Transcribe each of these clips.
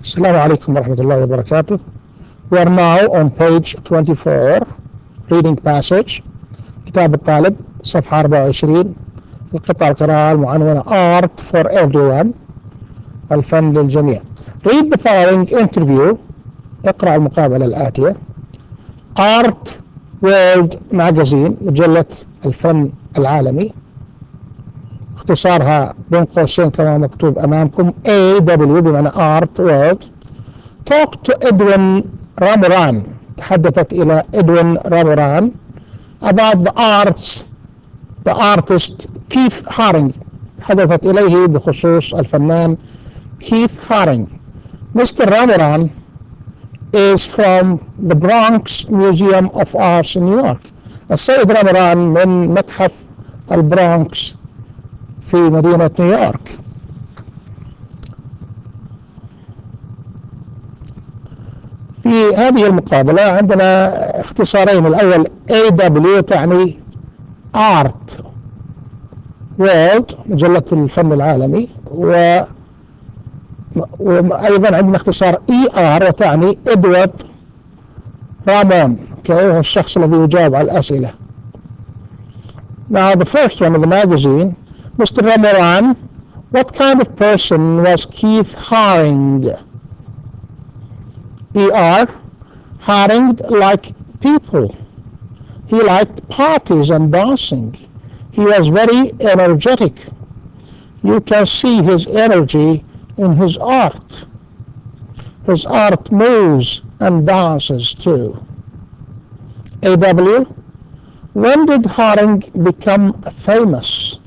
السلام عليكم ورحمة الله وبركاته. We are now on page 24 reading passage كتاب الطالب صفحة 24 في القطعة القراءة المعنونة Art for Everyone الفن للجميع. Read the following interview. اقرأ المقابلة الآتية. Art World Magazine مجلة الفن العالمي اختصارها بين قوسين كما مكتوب أمامكم AW بمعنى Art World. Talk to Edwin Ramoran. تحدثت إلى إدوين راموران about the artist Keith Haring. تحدثت إليه بخصوص الفنان Keith Haring. Mr. Ramoran is from the Bronx Museum of Arts in New York. السيد راموران من متحف البرونكس في مدينة نيويورك. في هذه المقابلة عندنا اختصارين. الأول AW تعني Art World مجلة الفن العالمي، وأيضا عندنا اختصار ER وتعني إدوارد رامون، هو الشخص الذي يجاوب على الأسئلة. Now the first one in the magazine, Mr. Ramoran, what kind of person was Keith Haring? ER, Haring liked people. He liked parties and dancing. He was very energetic. You can see his energy in his art. His art moves and dances too. AW, when did Haring become famous?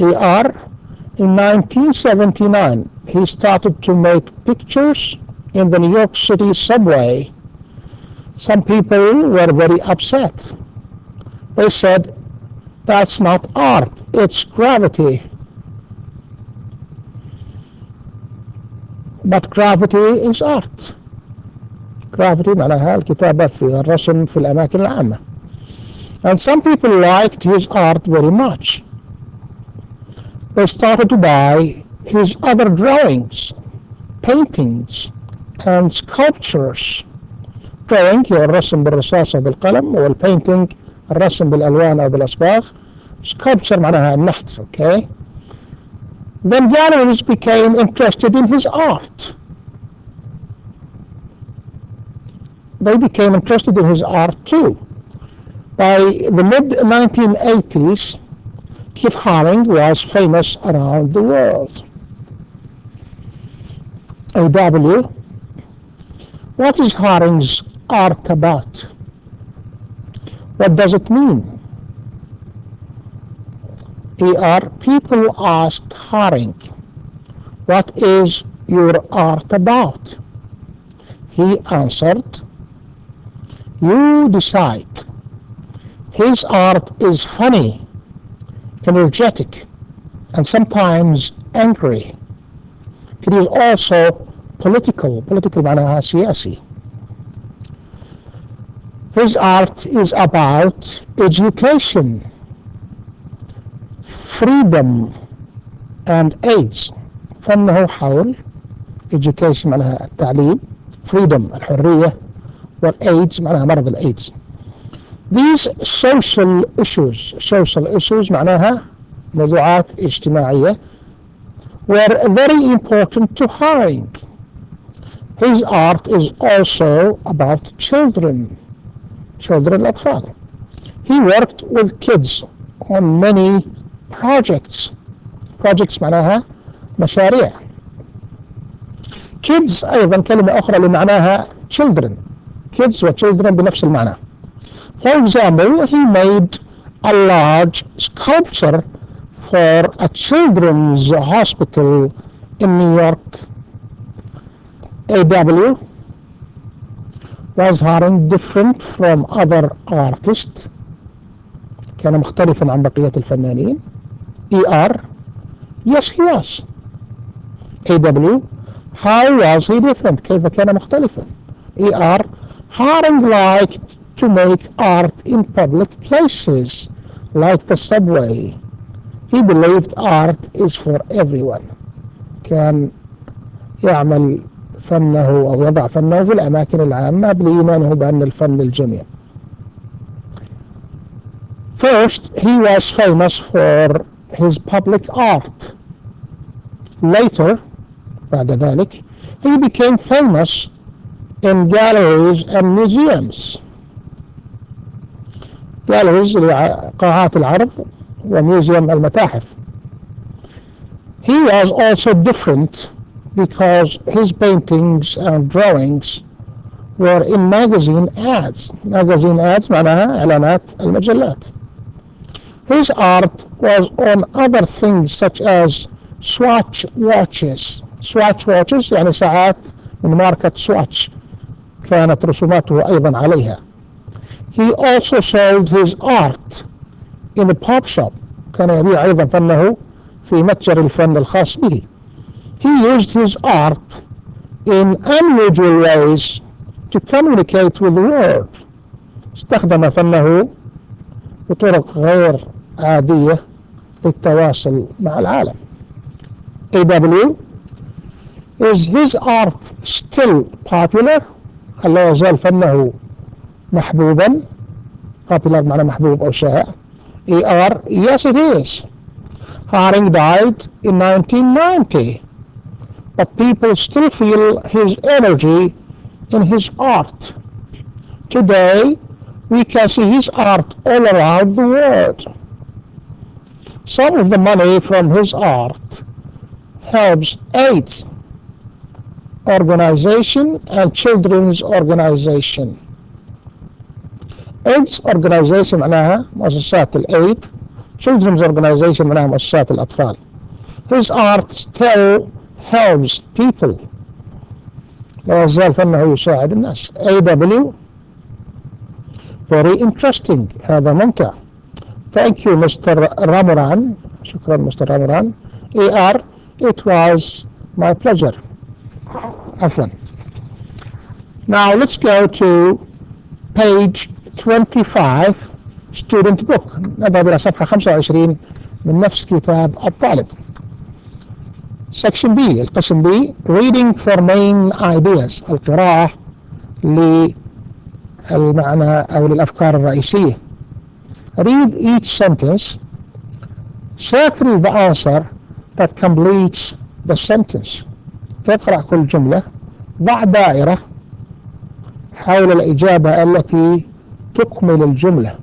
ER, in 1979, he started to make pictures in the New York City subway. Some people were very upset. They said, that's not art, it's gravity. But gravity is art. Gravity معناها الكتابة في الرسم في الأماكن العامة. And some people liked his art very much. They started to buy his other drawings, paintings, and sculptures. Drawing هو الرسم بالرصاص وبالقلم، والpainting الرسم بالألوان أو بالأصباغ. Sculpture معناها النحت. Okay. Then galleries became interested in his art. They became interested in his art too. By the mid-1980s, Keith Haring was famous around the world. AW, what is Haring's art about? What does it mean? ER, people asked Haring, what is your art about? He answered, you decide. His art is funny, energetic, and sometimes angry. It is also political معناها سياسي. His art is about education, freedom, and AIDS. فنه حول education معناها التعليم، freedom الحرية، والAIDS معناها مرض الAIDS. These social issues معناها موضوعات اجتماعية were very important to Haring. His art is also about children الأطفال. He worked with kids on many projects معناها مشاريع. Kids أيضا كلمة أخرى لمعناها children. Kids و children بنفس المعنى. For example, he made a large sculpture for a children's hospital in New York. AW, was Haring different from other artists? كان مختلفا عن بقية الفنانين. ER, yes he was. AW, how was he different? كيف كان مختلفا؟ ER, Haring liked to make art in public places like the subway. He believed art is for everyone. كان يعمل فنه أو يضع فنه في الأماكن العامة لإيمانه بأن الفن للجميع. First, he was famous for his public art. Later, بعد ذلك, he became famous in galleries and museums. galleries قاعات العرض وميوزيوم المتاحف. He was also different because his paintings and drawings were in magazine ads. Magazine ads معناها إعلانات المجلات. His art was on other things such as Swatch watches. Swatch watches يعني ساعات من ماركة سواتش كانت رسوماته أيضا عليها. He also sold his art in a pop shop. كان يبيع أيضا فنه في متجر الفن الخاص به. He used his art in unusual ways to communicate with the world. استخدم فنه بطرق غير عادية للتواصل مع العالم. AW, is his art still popular? هل لا يزال فنه محبوبا؟ popular معنى محبوب أو شائع. AR, yes it is. Haring died in 1990, but people still feel his energy in his art. Today, we can see his art all around the world. Some of the money from his art helps AIDS organization and children's organization. AIDS organization معناها مؤسسات الأيد. Children's organization معناها مؤسسات الأطفال. His art still helps people. لا يزال فنه يساعد الناس. AW, very interesting. هذا ممتع. Thank you Mr. Ramoran. شكرا Mr. Ramoran. AR, it was my pleasure. عفوا. Now let's go to page 25 student book. نذهب إلى صفحة 25 من نفس كتاب الطالب. section B, القسم B, reading for main ideas, القراءة للمعنى أو للأفكار الرئيسية. read each sentence, circle the answer that completes the sentence. تقرأ كل جملة، ضع دائرة حول الإجابة التي تكمل الجملة.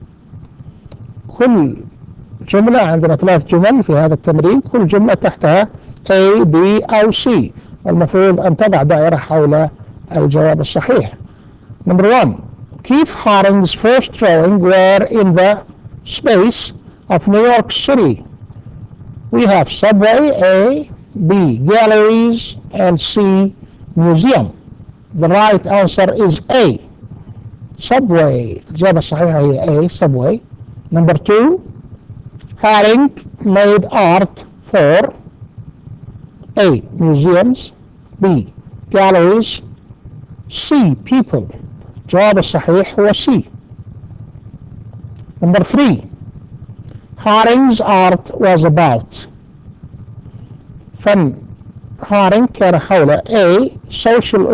كل جملة، عندنا 3 جمل في هذا التمرين، كل جملة تحتها A, B أو C. المفروض أن تضع دائرة حول الجواب الصحيح. Number 1. Keith Haring's first drawing were in the space of New York City. We have subway A, B galleries and C museum. The right answer is A. Subway. الإجابة الصحيحة هي A, subway. Number 2. Haring made art for A, museums, B, galleries, C, people. الجواب الصحيح هو C. Number 3. Haring's art was about. فن هارينج كان حول A, social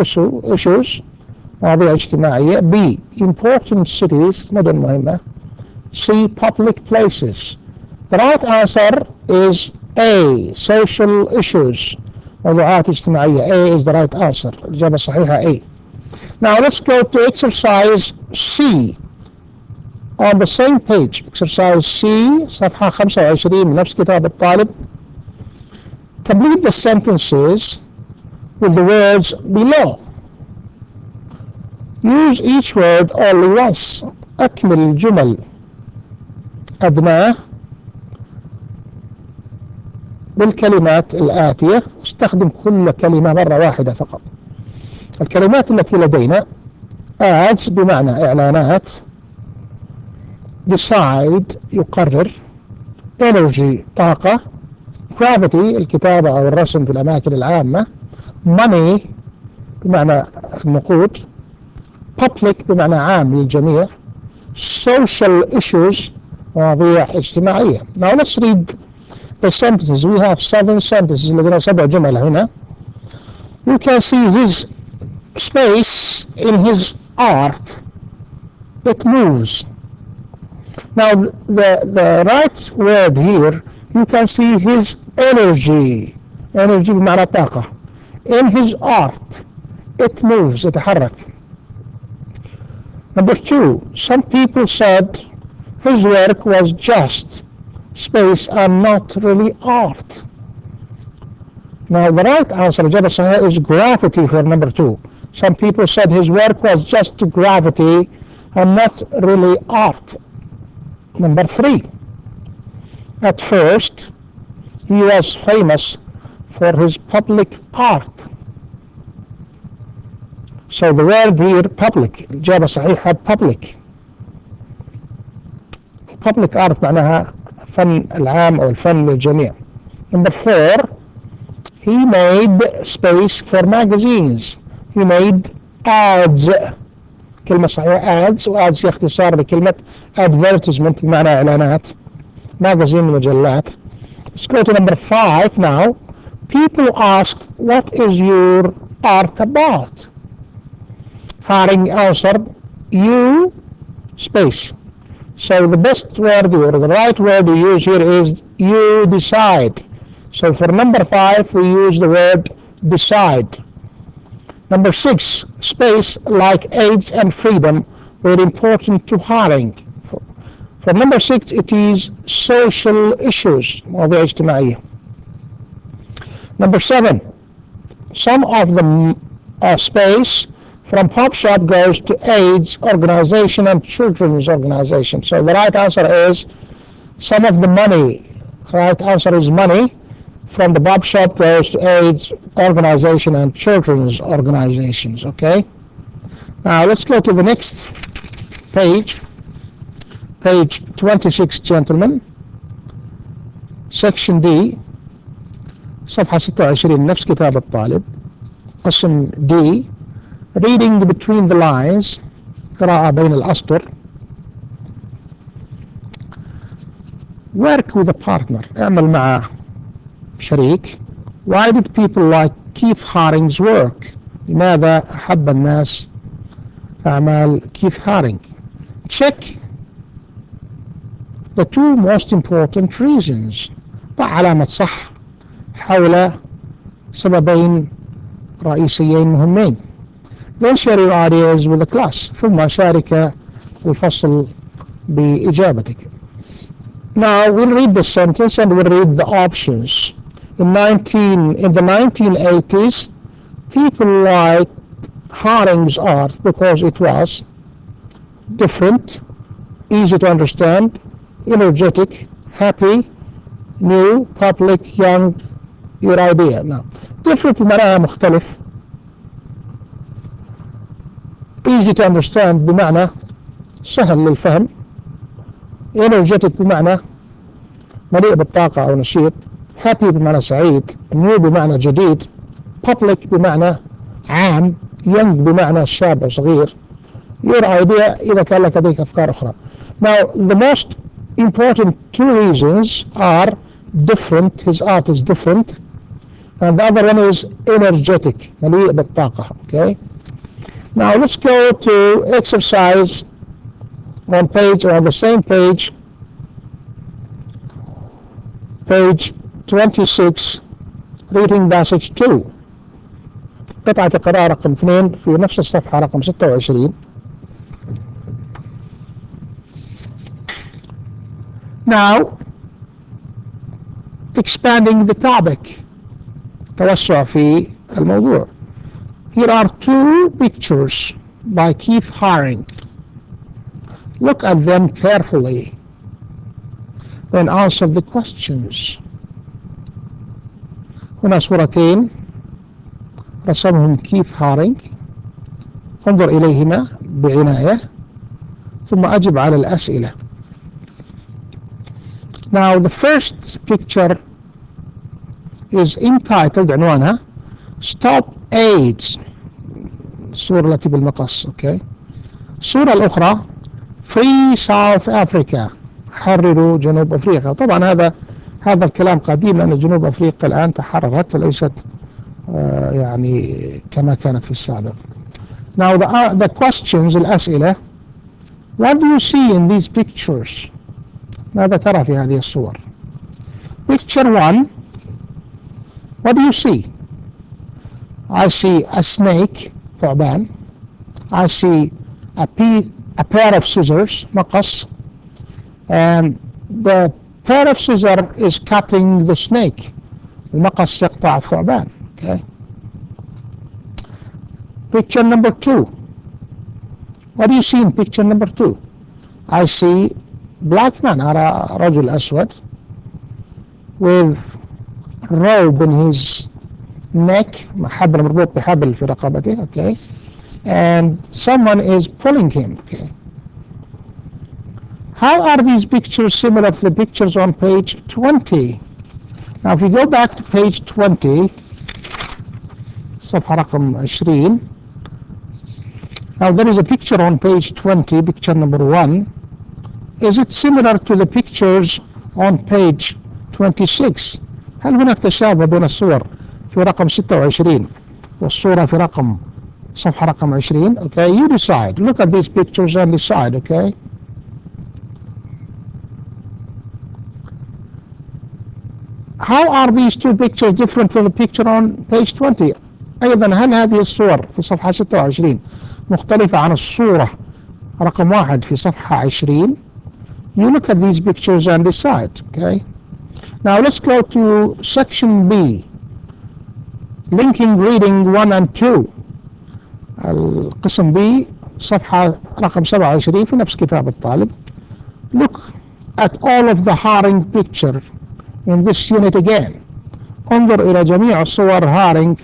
issues, مواضيع اجتماعية, B, important cities, مدن مهمة, C, public places. The right answer is A, social issues, موضوعات اجتماعية. A is the right answer. الإجابة الصحيحة A. Now let's go to exercise C. On the same page, exercise C, صفحة 25 من نفس كتاب الطالب. Complete the sentences with the words below. Use each word only once. أكمل الجمل أدناه بالكلمات الآتية. استخدم كل كلمة مرة واحدة فقط. الكلمات التي لدينا ads بمعنى إعلانات، decide يقرر، energy طاقة، gravity الكتابة أو الرسم في الأماكن العامة، money بمعنى النقود، public بمعنى عام للجميع، social issues مواضيع اجتماعية. Now let's read the sentences. We have 7 sentences. لدينا 7 جمل هنا. You can see his space in his art. It moves. Now the right word here, you can see his energy. Energy بمعنى طاقة. In his art, it moves, يتحرك. Number 2, some people said his work was just space and not really art. Now the right answer, الإجابة الصحيحة, is gravity for number 2. Some people said his work was just gravity and not really art. Number 3, at first he was famous for his public art. So the word here public, الإجابة الصحيحة public. Public art معناها فن العام أو الفن للجميع. Number 4, he made space for magazines. He made ads. كلمة صحيحة ads, وads هي اختصار لكلمة advertisement بمعنى إعلانات. Magazine مجلات. Let's go to number 5 now. People asked, what is your art about? Haring answered, you space. So the best word or the right word to use here is you decide. So for number 5 we use the word decide. Number 6, space like AIDS and freedom were important to Haring. For number 6 it is social issues, مواضيع اجتماعية. Number 7, some of the space from Pop Shop goes to AIDS organization and children's organization. So the right answer is some of the money. Right answer is money from the Pop Shop goes to AIDS organization and children's organizations. Okay. Now let's go to the next page. Page 26, gentlemen. Section D. صفحة 26 نفس كتاب الطالب. قسم D. Reading between the lines, قراءة بين الأسطر. Work with a partner, اعمل مع شريك. Why did people like Keith Haring's work? لماذا أحب الناس أعمال كيث هارينج؟ Check the 2 most important reasons. ضع علامة صح حول سببين رئيسيين مهمين. Then share your ideas with the class. ثم شارك الفصل بإجابتك. Now we'll read the sentence and we'll read the options. In the 1980s, people liked Haring's art because it was different, easy to understand, energetic, happy, new, public, young, your idea. Now, different معناها مختلف. easy to understand بمعنى سهل للفهم. energetic بمعنى مليء بالطاقة أو نشيط. happy بمعنى سعيد. new بمعنى جديد. public بمعنى عام. young بمعنى شاب أو صغير. your idea إذا كان لك لديك أفكار أخرى. Now the most important 2 reasons are different. His art is different. And the other one is energetic, مليء بالطاقة. Okay. Now let's go to exercise on the same page, page 26, reading passage 2. قطعة القراءة رقم 2 في نفس الصفحة رقم 26. Now, expanding the topic. توسع في الموضوع. Here are 2 pictures by Keith Haring. Look at them carefully. Then answer the questions. هنا صورتين رسمهم كيث هارينج. انظر إليهما بعناية ثم أجب على الأسئلة. Now the first picture is entitled, عنوانها Stop AIDS. الصورة التي بالمقص. Okay. الصورة الأخرى Free South Africa. حرروا جنوب أفريقيا. طبعا هذا الكلام قديم لأن جنوب أفريقيا الآن تحررت وليست يعني كما كانت في السابق. Now the questions الأسئلة. What do you see in these pictures? ماذا ترى في هذه الصور؟ Picture 1. What do you see? I see a snake, ثعبان. I see a pair of scissors, مقص. And the pair of scissors is cutting the snake. المقص يقطع الثعبان. Okay. Picture number 2. What do you see in picture number 2? I see black man, أرى رجل أسود with rope in his neck, حبل مربوط بحبل في رقبته. Okay. And someone is pulling him. Okay. How are these pictures similar to the pictures on page 20? Now if you go back to page 20, صفحة رقم 20. Now there is a picture on page 20, picture number 1. Is it similar to the pictures on page 26? هل هناك تشابه بين الصور في رقم 26 والصورة في رقم صفحة رقم 20? Okay, you decide. Look at these pictures and decide. Okay. How are these two pictures different from the picture on page 20? أيضا هل هذه الصور في صفحة 26 مختلفة عن الصورة رقم 1 في صفحة 20? You look at these pictures and decide. Okay. Now let's go to section B. Linking reading 1 and 2. القسم B صفحة رقم 27 في نفس كتاب الطالب. Look at all of the herring picture in this unit again. انظر إلى جميع صور هارينج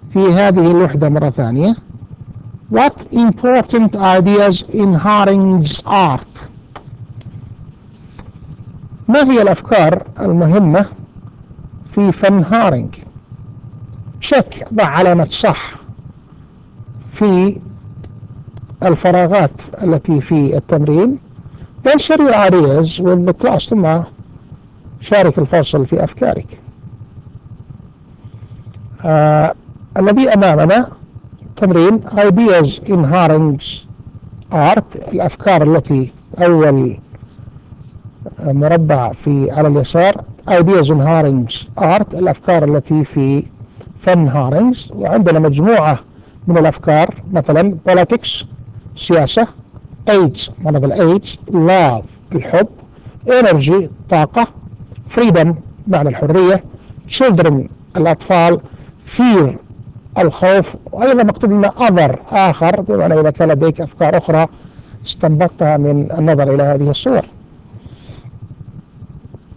في هذه الوحدة مرة ثانية. What important ideas in Haring's art? ما هي الأفكار المهمة في فن هارينج؟ check، ضع علامة صح في الفراغات التي في التمرين. then share your ideas with the class. ثم شارك الفصل في أفكارك. الذي أمامنا تمرين ideas in Haring's art. الأفكار التي أول مربع في على اليسار ideas in Haring's art، الأفكار التي في فن هارينجز. وعندنا مجموعة من الأفكار، مثلا politics سياسة، age مرض الإيدز، love الحب، energy طاقة، freedom معنى الحرية، children الأطفال، fear الخوف. وأيضا مكتوب لنا other آخر، بمعنى إذا كان لديك أفكار أخرى استنبطتها من النظر إلى هذه الصور.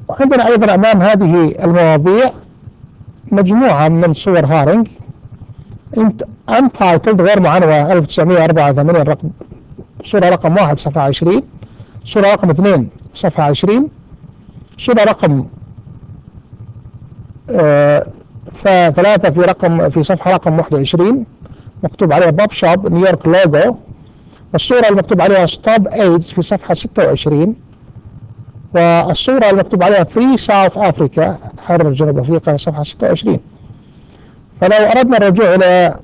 وعندنا أيضا أمام هذه المواضيع مجموعة من صور هارينج. untitled غير معنوى 1984 رقم صورة رقم 1 صفحة 20، صورة رقم 2 صفحة 20، صورة رقم 3 في صفحة رقم 21 مكتوب عليها باب شوب نيويورك لوجو، والصورة المكتوب عليها ستوب ايدز في صفحة 26، والصورة المكتوب عليها فري ساوث افريكا حرر جنوب افريقيا في صفحة 26. فلو اردنا الرجوع الى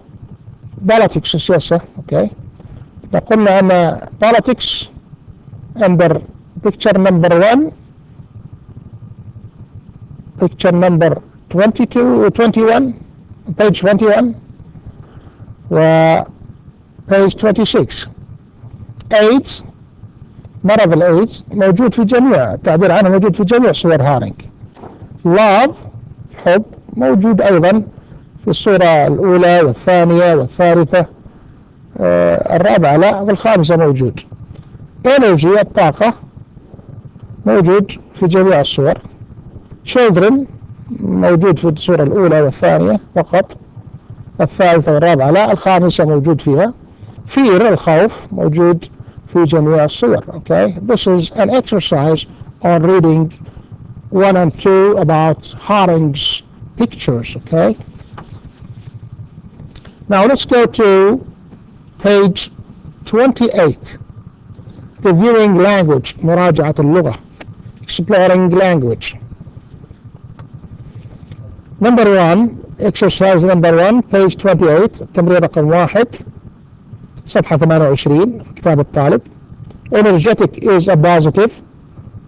politics السياسة، اوكي، قلنا ان politics under picture number 1 picture number 21 page 21 و page 26. AIDS مرض الإيدز موجود في جميع، التعبير عنه موجود في جميع صور هارينج. love حب موجود أيضا في الصورة الأولى والثانية والثالثة، الرابعة لا، والخامسة موجود. energy الطاقة موجود في جميع الصور. children موجود في الصورة الأولى والثانية فقط، الثالثة والرابعة لا، الخامسة موجود فيها. fear الخوف موجود في جميع الصور. Okay, this is an exercise on reading 1 and 2 about Haring's pictures. Okay, now let's go to page 28. Reviewing language، مراجعة اللغة. Exploring language. Number 1, exercise number 1 page 28 التمرين رقم 1 صفحة 28 في كتاب الطالب. energetic is a positive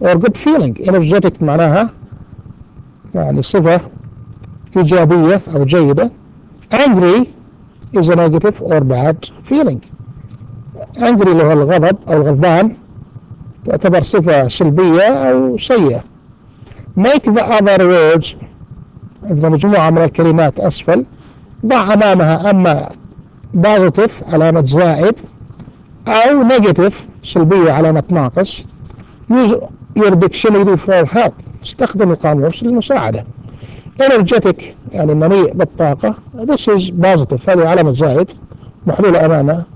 or good feeling. energetic معناها يعني صفة إيجابية أو جيدة. angry is a negative or bad feeling. angry اللي هو الغضب أو الغضبان تعتبر صفة سلبية أو سيئة. make the other words إذا مجموعة من الكلمات أسفل ضع أمامها أما positive علامة زائد أو negative سلبية علامة ناقص. use your dictionary for help. استخدم القاموس للمساعدة. energetic يعني مليء بالطاقة. this is positive هذه علامة زائد محلولة أمامها.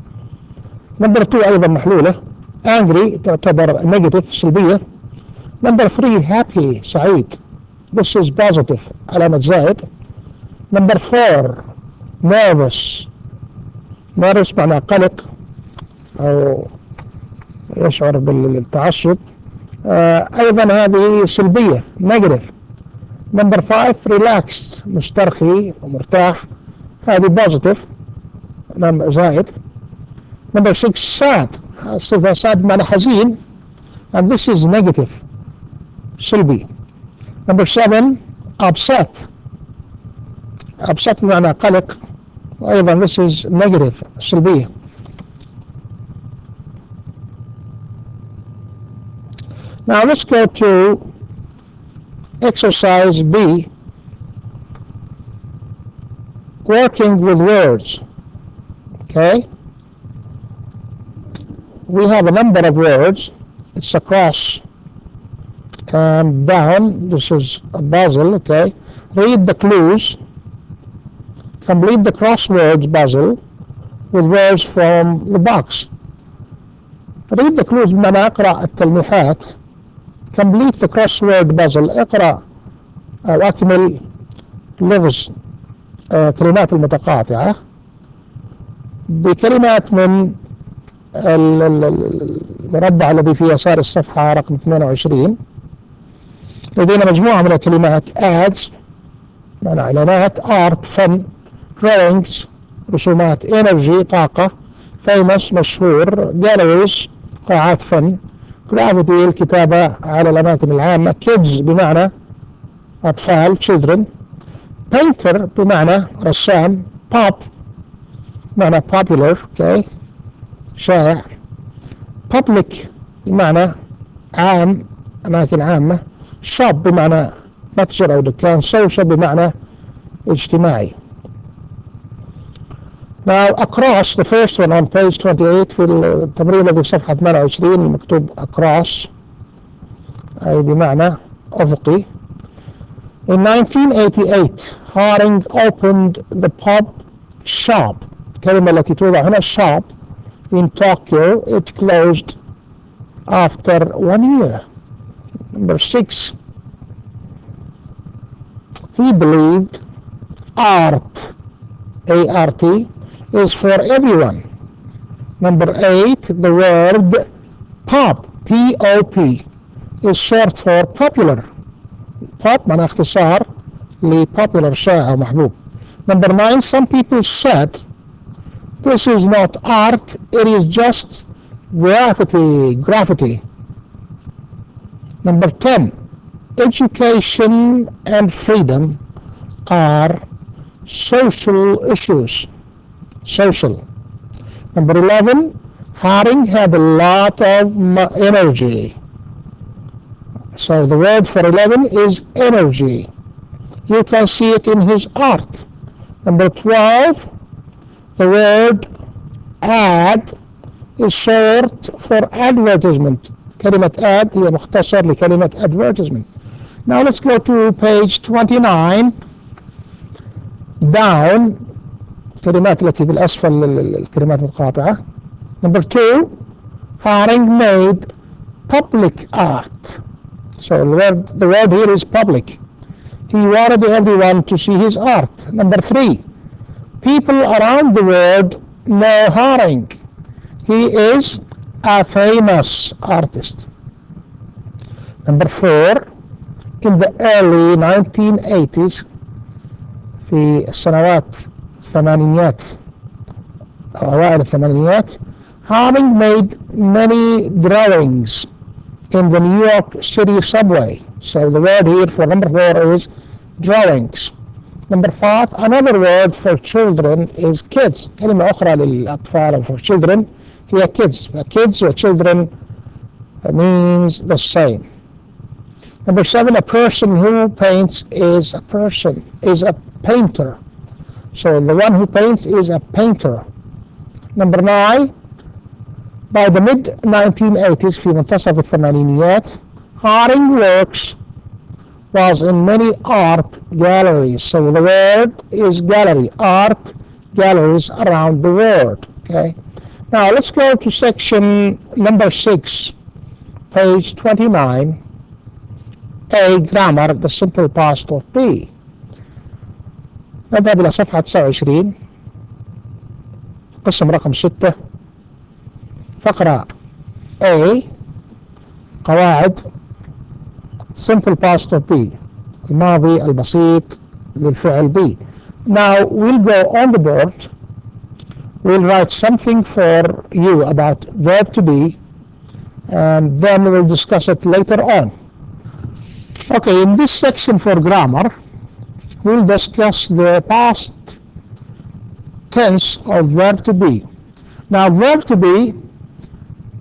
number 2 أيضا محلولة. angry تعتبر negative سلبية. number 3 happy سعيد. this is positive علامة زائد. number 4 nervous. nervous معناه قلق أو يشعر بالتعصب. أيضا هذه سلبية negative. number 5 relaxed مسترخي ومرتاح هذه positive زائد. number 6 sad الصفة sad معنى حزين and this is negative سلبي. number 7 upset. upset معنى قلق وأيضا this is negative سلبية. now let's go to exercise B, working with words. Okay, we have a number of words. It's across and down. This is a puzzle. Okay, read the clues, complete the crosswords puzzle with words from the box. read the clues بمعنى اقرأ التلميحات. complete the crossword puzzle اقرأ أو أكمل لغز كلمات المتقاطعة بكلمات من المربع الذي في يسار الصفحة رقم 22. لدينا مجموعة من الكلمات ads معنى إعلانات، art فن، drawings رسومات، energy طاقة، famous مشهور، galleries قاعات فن، gravity الكتابة على الأماكن العامة، kids بمعنى أطفال children، painter بمعنى رسام، pop بمعنى popular okay شائع، public بمعنى عام أماكن عامة، shop بمعنى متجر أو دكان، social بمعنى اجتماعي. Now across, the first one on page 28 في التمرين الذي في صفحة 28 المكتوب across أي بمعنى أفقي. In 1988 Haring opened the pub shop. الكلمة التي توضع هنا shop in Tokyo. It closed after 1 year. Number 6 he believed art A-R-T is for everyone. Number 8 the word pop P-O-P is short for popular. pop معنى اختصار لpopular شائع أو محبوب. Number 9 some people said this is not art, it is just graffiti. Number 10 education and freedom are social issues. Social. Number 11 Haring had a lot of energy. So the word for 11 is energy. You can see it in his art. Number 12 the word ad is short for advertisement. كلمة ad هي مختصر لكلمة advertisement. Now let's go to page 29 down الكلمات التي بالأسفل الكلمات المتقاطعة. Number 2 Haring made public art. So the word here is public. He wanted everyone to see his art. Number 3 people around the world know Haring. He is a famous artist. Number 4 in the early 1980s في السنوات الثمانينيات أو أوائل الثمانينيات, having made many drawings in the New York City subway. So the word here for number 4 is drawings. Number 5, another word for children is kids. كلمة أخرى للأطفال for children هي kids. Kids or children means the same. Number 7, a person who paints is a painter. So the one who paints is a painter. Number 9, by the mid-1980s في منتصف الثمانينيات, hiring works was in many art galleries. So the word is gallery, art galleries around the world. Okay. Now let's go to section number 6, page 29. A, grammar, the simple past of be. نذهب إلى صفحة 29 قسم رقم 6 فقرة A, قواعد simple past of be, الماضي البسيط للفعل be. Now we'll go on the board, we'll write something for you about verb to be, and then we'll discuss it later on. Okay, in this section for grammar, we'll discuss the past tense of verb to be. Now verb to be,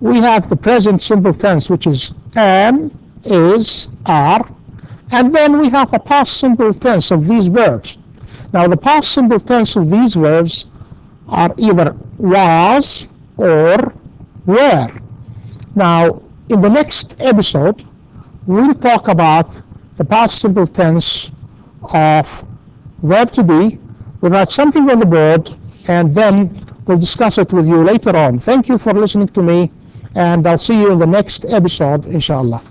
we have the present simple tense, which is am, is, are, and then we have a past simple tense of these verbs. Now the past simple tense of these verbs are either was or were. Now in the next episode, we'll talk about the past simple tense of verb to be. We'll write something on the board and then we'll discuss it with you later on. Thank you for listening to me, and I'll see you in the next episode, inshallah.